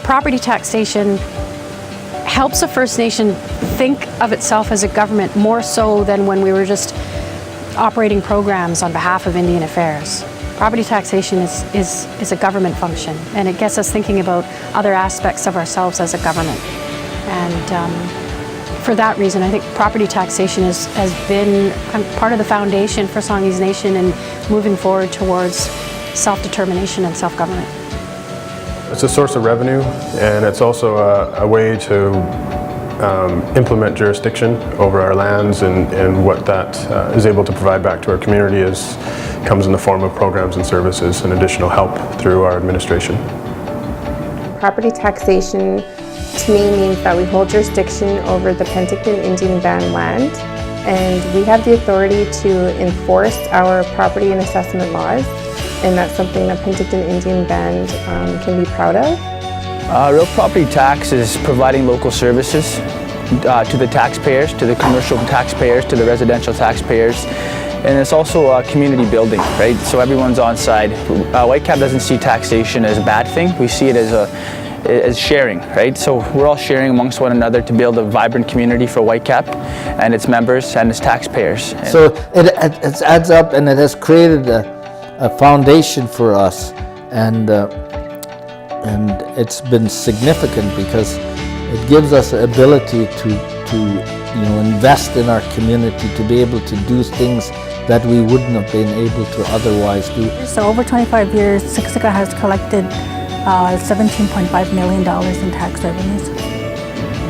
Property taxation helps a First Nation think of itself as a government more so than when we were just operating programs on behalf of Indian Affairs. Property taxation is a government function, and it gets us thinking about other aspects of ourselves as a government. And for that reason, I think property taxation has been part of the foundation for Songhees Nation in moving forward towards self-determination and self-government. It's a source of revenue, and it's also a way to implement jurisdiction over our lands, and what that is able to provide back to our community comes in the form of programs and services and additional help through our administration. Property taxation to me means that we hold jurisdiction over the Penticton Indian Band land, and we have the authority to enforce our property and assessment laws, and that's something that Penticton Indian Band can be proud of. Real property tax is providing local services to the taxpayers, to the commercial taxpayers, to the residential taxpayers, and it's also community building, right? So everyone's on side. Whitecap doesn't see taxation as a bad thing. We see it as sharing, right? So we're all sharing amongst one another to build a vibrant community for Whitecap and its members and its taxpayers. So it adds up, and it has created a foundation for us, and it's been significant because it gives us the ability to invest in our community, to be able to do things that we wouldn't have been able to otherwise do. So over 25 years, Siksika has collected $17.5 million in tax revenues.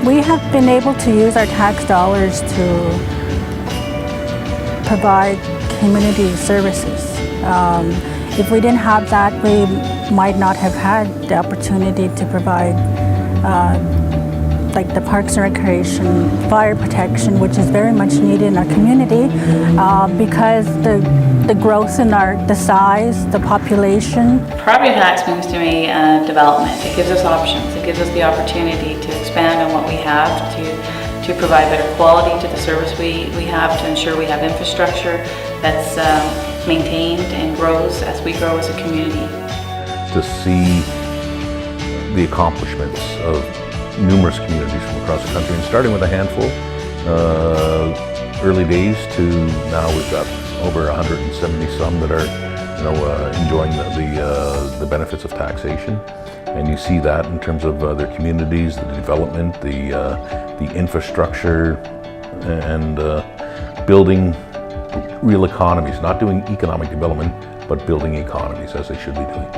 We have been able to use our tax dollars to provide community services. If we didn't have that, we might not have had the opportunity to provide like the Parks and Recreation, fire protection, which is very much needed in our community because the growth in the size, the population. Property tax means to me development. It gives us options. It gives us the opportunity to expand on what we have, to provide better quality to the service we have, to ensure we have infrastructure that's maintained and grows as we grow as a community. To see the accomplishments of numerous communities from across the country, and starting with a handful, early days to now we've got over 170 some that are enjoying the benefits of taxation. And you see that in terms of their communities, the development, the infrastructure, and building real economies, not doing economic development, but building economies as they should be doing.